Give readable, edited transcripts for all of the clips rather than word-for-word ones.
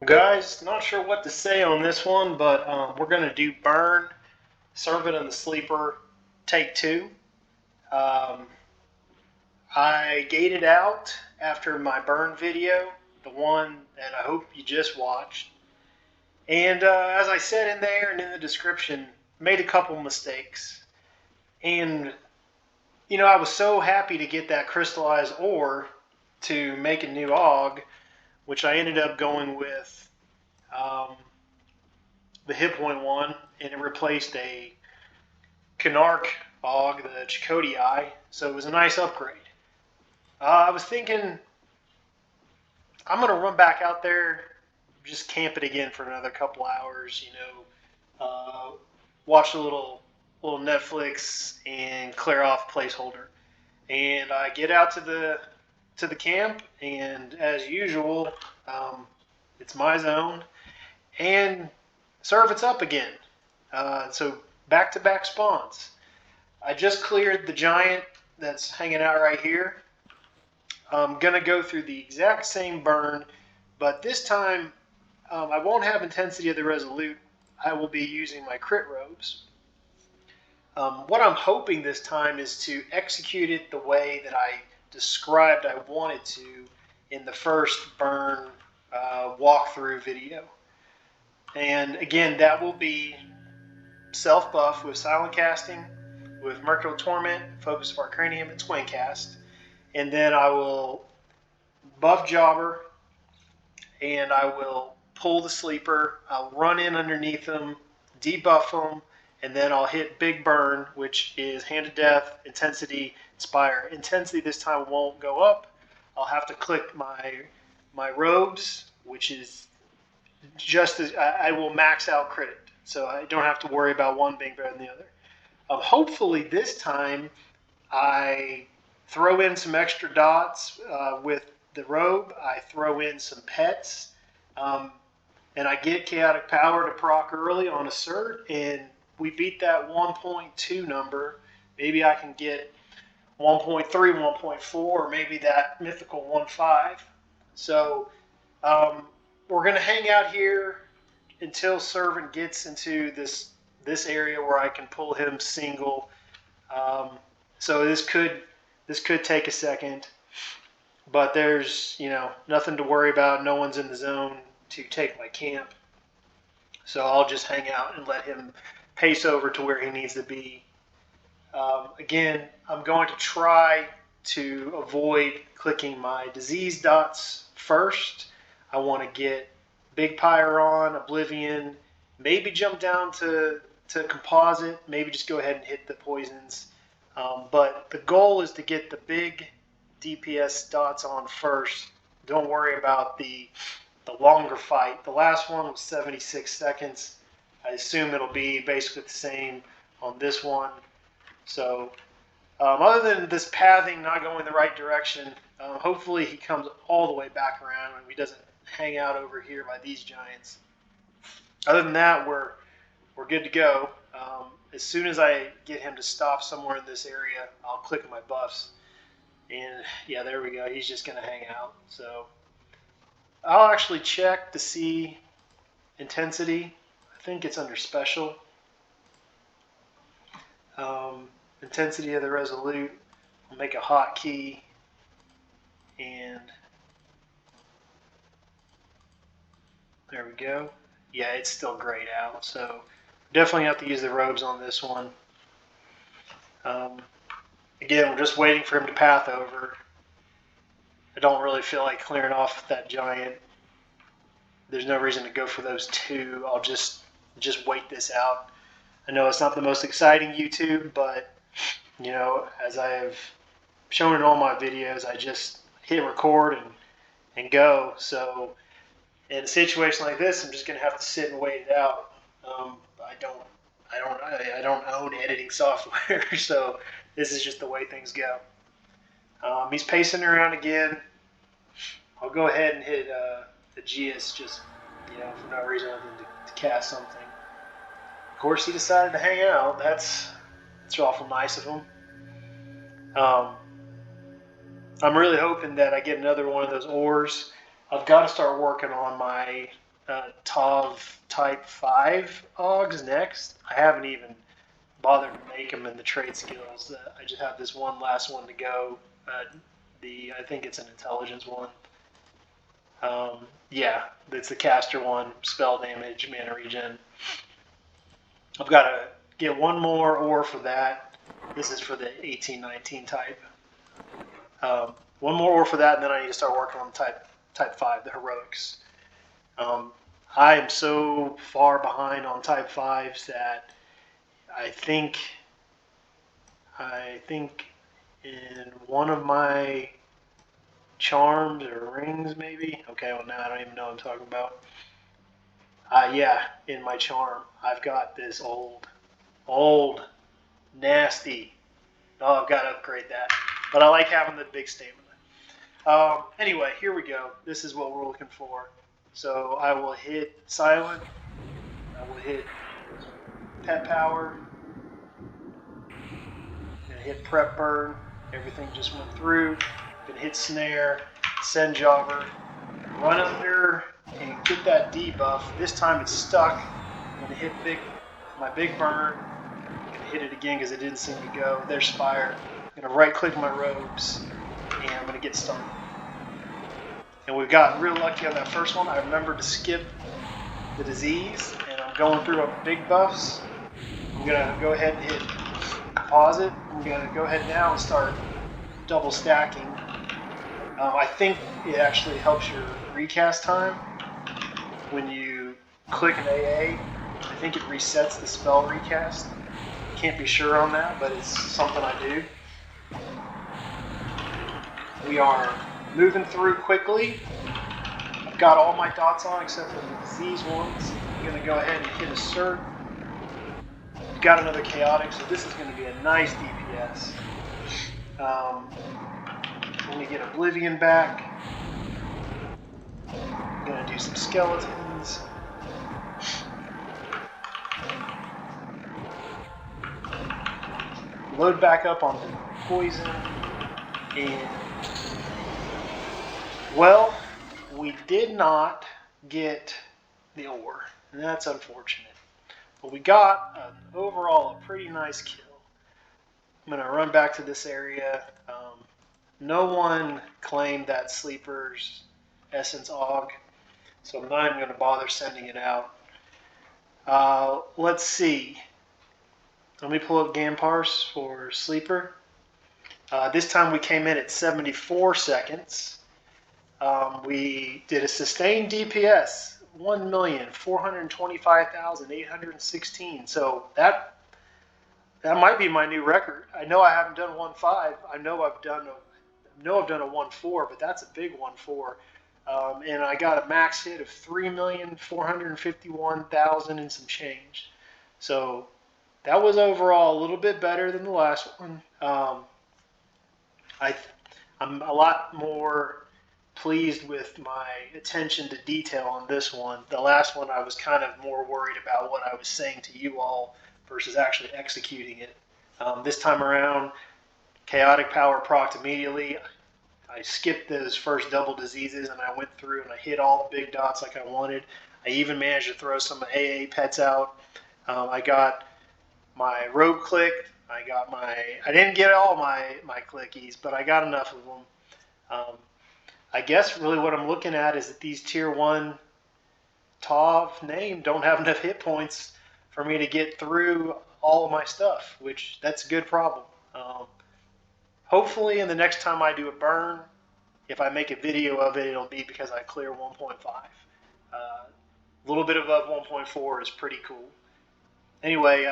Guys, not sure what to say on this one, but we're going to do Burn, Servant of the Sleeper, Take 2. Um, I gated out after my Burn video, the one that I hope you just watched. And as I said in there and in the description, made a couple mistakes. And, I was so happy to get that crystallized ore to make a new AUG, which I ended up going with um, the hit point one, and it replaced a Canarch AUG, the Chakotay Eye, so it was a nice upgrade. I was thinking I'm going to run back out there, just camp it again for another couple hours, watch a little Netflix and clear off placeholder. And I get out to the camp, and as usual, it's my zone, and Servant's up again. So back-to-back spawns. I just cleared the giant that's hanging out right here. I'm going to go through the exact same burn, but this time I won't have Intensity of the Resolute. I will be using my crit robes. What I'm hoping this time is to execute it the way that I described I wanted to in the first burn walkthrough video. And again, that will be self-buff with Silent Casting, with Mercurial Torment, Focus of Arcanium, and Twin Cast. And then I will buff Jobber, and I will pull the Sleeper. I'll run in underneath them, debuff them, and then I'll hit Big Burn, which is Hand of Death, Intensity, Inspire. Intensity this time won't go up. I'll have to click my robes, which is just as I will max out credit, so I don't have to worry about one being better than the other. Hopefully this time I throw in some extra dots with the robe. I throw in some pets, and I get Chaotic Power to proc early on assert, and we beat that 1.2 number. Maybe I can get 1.3, 1.4, or maybe that mythical 1.5. So we're going to hang out here until Servant gets into this area where I can pull him single. So this could take a second, but there's nothing to worry about. No one's in the zone to take my camp, so I'll just hang out and let him pace over to where he needs to be. Again, I'm going to try to avoid clicking my disease dots first. I want to get Big Pyre on, Oblivion, maybe jump down to Composite, maybe just go ahead and hit the poisons. But the goal is to get the big DPS dots on first. Don't worry about the longer fight. The last one was 76 seconds. I assume it'll be basically the same on this one. So other than this pathing not going the right direction, hopefully he comes all the way back around and he doesn't hang out over here by these giants. Other than that, we're good to go. As soon as I get him to stop somewhere in this area, I'll click my buffs. And yeah, there we go. He's just going to hang out. So I'll actually check to see Intensity. I think it's under Special. Intensity of the Resolute. I'll make a hotkey. And there we go. Yeah, it's still grayed out. So definitely have to use the robes on this one. Again, we're just waiting for him to path over. I don't really feel like clearing off that giant. There's no reason to go for those two. I'll just wait this out. I know it's not the most exciting YouTube, but as I have shown in all my videos, I just hit record and go. So in a situation like this, I'm just going to have to sit and wait it out. I don't own editing software, so this is just the way things go. He's pacing around again. I'll go ahead and hit the GS just for no reason other than to cast something. Of course, he decided to hang out. That's awful nice of him. I'm really hoping that I get another one of those ores. I've got to start working on my TOV type 5 Augs next. I haven't even bothered to make them in the trade skills. I just have this one last one to go. I think it's an intelligence one. Yeah, it's the caster one, spell damage, mana regen. I've got to get one more ore for that. This is for the 18-19 type. One more ore for that, and then I need to start working on type 5, the heroics. I am so far behind on type 5s that I think in one of my charms or rings, maybe. Okay, well, now I don't even know what I'm talking about. Yeah, in my charm, I've got this old, nasty. Oh, I've got to upgrade that. But I like having the big stamina. Anyway, here we go. This is what we're looking for. So I will hit silent. I will hit pet power. Gonna hit prep burn. Everything just went through. Gonna hit snare, send jobber, run under and get that debuff. This time it's stuck. I'm gonna hit my big burn. I'm gonna hit it again because it didn't seem to go. There's fire. I'm gonna right click my robes and I'm gonna get started. And we got real lucky on that first one. I remembered to skip the disease and I'm going through up big buffs. I'm gonna go ahead and hit pause it. I'm gonna go ahead now and start double stacking. I think it actually helps your recast time when you click an AA. I think it resets the spell recast. Can't be sure on that, but it's something I do. We are moving through quickly. I've got all my dots on except for the disease ones. I'm going to go ahead and hit assert. Got another chaotic, so this is going to be a nice DPS. Let me get Oblivion back. I'm going to do some skeletons. Load back up on the poison. And, well, we did not get the ore, and that's unfortunate. But we got overall a pretty nice kill. I'm going to run back to this area. No one claimed that Sleeper's Essence Aug, so I'm not even going to bother sending it out. Let's see. Let me pull up GamParse for Sleeper. This time we came in at 74 seconds. We did a sustained DPS, 1,425,816. So that might be my new record. I know I haven't done 1.5. I know I've done a 1.4, but that's a big 1.4. And I got a max hit of 3,451,000 and some change. So that was overall a little bit better than the last one. I'm a lot more pleased with my attention to detail on this one. The last one I was kind of more worried about what I was saying to you all versus actually executing it. This time around, chaotic power procced immediately. I skipped those first double diseases and I went through and I hit all the big dots like I wanted. I even managed to throw some AA pets out. I got my rogue clicked. I didn't get all my clickies, but I got enough of them. I guess really what I'm looking at is that these tier 1 TOV name don't have enough hit points for me to get through all of my stuff, which that's a good problem. Hopefully in the next time I do a burn, if I make a video of it, it'll be because I clear 1.5. A little bit above 1.4 is pretty cool. Anyway,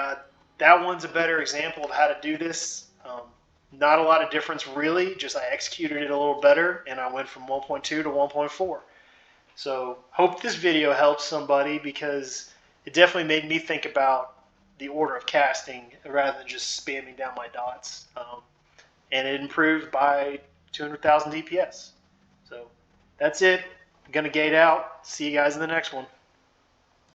that one's a better example of how to do this. Not a lot of difference really, just I executed it a little better and I went from 1.2 to 1.4. So hope this video helps somebody because it definitely made me think about the order of casting rather than just spamming down my dots. And it improved by 200,000 DPS. So that's it. I'm going to gate out. See you guys in the next one.